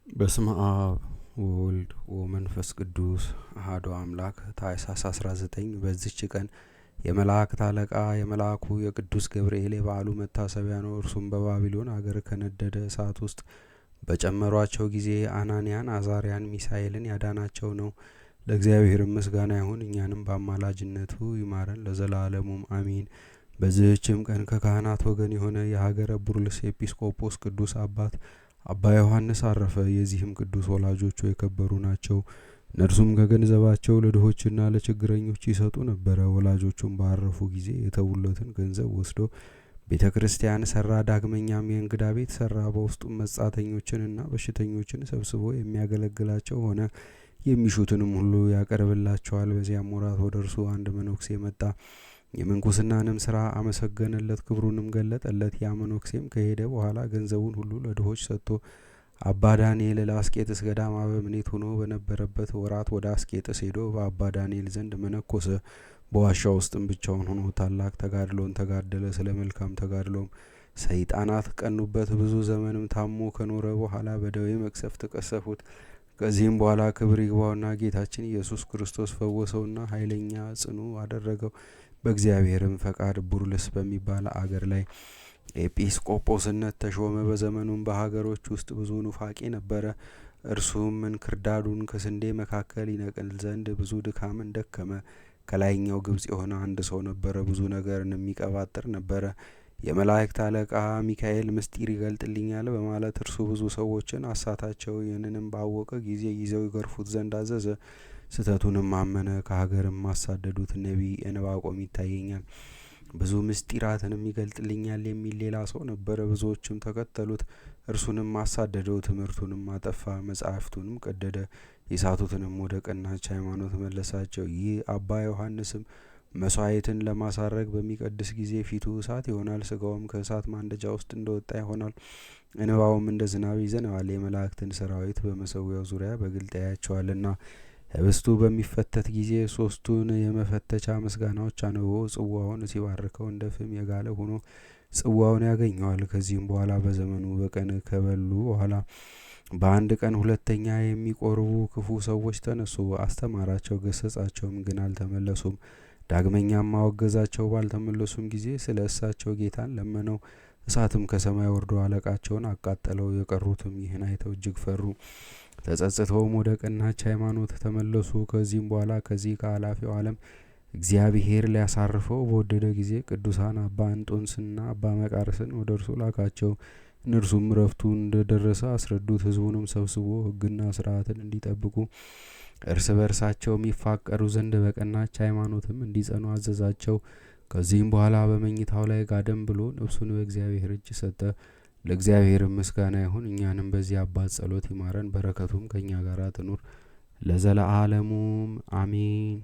በስመ አብ ወወልድ ወመንፈስ ቅዱስ አሐዱ አምላክ። ታኅሳስ 19 በዚች ቀን የመላእክት አለቃ የመልአኩ የቅዱስ ገብርኤል የበዓሉ መታሰቢያ ነው። እርሱም በባቢሎን አገር ከነደደ እሳት ውስጥ በጨመሯቸው ጊዜ አናንያን፣ አዛርያን፣ ሚሳኤልን ያዳናቸው ነው። ለእግዚአብሔር ምስጋና ይሁን፣ እኛንም በአማላጅነቱ ይማረን ለዘላለሙም አሚን። በዚህችም ቀን ከካህናት ወገን የሆነ የሀገረ ቡርልስ ኤጲስቆጶስ ቅዱስ አባት አባ ዮሐንስ አረፈ። የዚህም ቅዱስ ወላጆቹ የከበሩ ናቸው። እነርሱም ከገንዘባቸው ለድሆችና ለችግረኞች ይሰጡ ነበረ። ወላጆቹም ባረፉ ጊዜ የተውለትን ገንዘብ ወስዶ ቤተ ክርስቲያን ሰራ። ዳግመኛም የእንግዳ ቤት ሰራ። በውስጡም መጻተኞችንና በሽተኞችን ሰብስቦ የሚያገለግላቸው ሆነ። የሚሹትንም ሁሉ ያቀርብላቸዋል። በዚያም ወራት ወደ እርሱ አንድ መነኩሴ መጣ። የምንኩስናንም ስራ አመሰገነለት፣ ክብሩንም ገለጠለት። ያ መነኩሴም ከሄደ በኋላ ገንዘቡን ሁሉ ለድሆች ሰጥቶ አባ ዳንኤል ለአስቄጥስ ገዳም አበምኔት ሆኖ በነበረበት ወራት ወደ አስቄጥስ ሄዶ በአባ ዳንኤል ዘንድ መነኮሰ። በዋሻ ውስጥም ብቻውን ሆኖ ታላቅ ተጋድሎን ተጋደለ። ስለ መልካም ተጋድሎም ሰይጣናት ቀኑበት። ብዙ ዘመንም ታሞ ከኖረ በኋላ በደዌ መቅሰፍት ቀሰፉት። ከዚህም በኋላ ክብር ይግባውና ጌታችን ኢየሱስ ክርስቶስ ፈወሰውና ኃይለኛ ጽኑ አደረገው። በእግዚአብሔርም ፈቃድ ቡርልስ በሚባል አገር ላይ ኤጲስቆጶስነት ተሾመ። በዘመኑም በሀገሮች ውስጥ ብዙ ኑፋቄ ነበረ። እርሱም እንክርዳዱን ከስንዴ መካከል ይነቅል ዘንድ ብዙ ድካምን ደከመ። ከላይኛው ግብጽ የሆነ አንድ ሰው ነበረ፣ ብዙ ነገርን የሚቀባጥር ነበረ። የመላእክት አለቃ ሚካኤል ምስጢር ይገልጥልኛል በማለት እርሱ ብዙ ሰዎችን አሳታቸው። ይህንንም ባወቀ ጊዜ ይዘው ይገርፉት ዘንድ አዘዘ። ስህተቱንም አመነ። ከሀገርም ማሳደዱት። ነቢይ ዕንባቆም ይታየኛል፣ ብዙ ምስጢራትንም ይገልጥልኛል የሚል ሌላ ሰው ነበረ። ብዙዎችም ተከተሉት። እርሱንም አሳደደው፣ ትምህርቱንም አጠፋ፣ መጻሕፍቱንም ቀደደ። የሳቱትንም ወደ ቀናች ሃይማኖት መለሳቸው። ይህ አባ ዮሐንስም መስዋዕትን ለማሳረግ በሚቀድስ ጊዜ ፊቱ እሳት ይሆናል፣ ስጋውም ከእሳት ማንደጃ ውስጥ እንደወጣ ይሆናል። እንባውም እንደ ዝናብ ይዘንባል። የመላእክትን ሰራዊት በመሰዊያው ዙሪያ በግልጥ ያያቸዋልና። ህብስቱ በሚፈተት ጊዜ ሶስቱን የመፈተቻ ምስጋናዎች አንብቦ ጽዋውን ሲባርከው እንደ ፍም የጋለ ሆኖ ጽዋውን ያገኘዋል። ከዚህም በኋላ በዘመኑ በቀን ከበሉ በኋላ በአንድ ቀን ሁለተኛ የሚቆርቡ ክፉ ሰዎች ተነሱ። አስተማራቸው፣ ገሰጻቸውም፣ ግን አልተመለሱም። ዳግመኛም አወገዛቸው። ባልተመለሱም ጊዜ ስለ እሳቸው ጌታን ለመነው። እሳትም ከሰማይ ወርዶ አለቃቸውን አቃጠለው። የቀሩትም ይህን አይተው እጅግ ፈሩ። ተጸጽተውም ወደ ቀናች ሃይማኖት ተመለሱ። ከዚህም በኋላ ከዚህ ከኃላፊው ዓለም እግዚአብሔር ሊያሳርፈው በወደደ ጊዜ ቅዱሳን አባ እንጦንስና አባ መቃርስን ወደ እርሱ ላካቸው። እነርሱም እረፍቱ እንደደረሰ አስረዱት። ሕዝቡንም ሰብስቦ ሕግና ስርዓትን እንዲጠብቁ እርስ በርሳቸውም ይፋቀሩ ዘንድ በቀናች ሃይማኖትም እንዲጸኑ አዘዛቸው። ከዚህም በኋላ በመኝታው ላይ ጋደም ብሎ ነፍሱን በእግዚአብሔር እጅ ሰጠ። ለእግዚአብሔር ምስጋና ይሁን፣ እኛንም በዚህ አባት ጸሎት ይማረን፣ በረከቱም ከእኛ ጋር ትኑር ለዘለዓለሙም አሜን።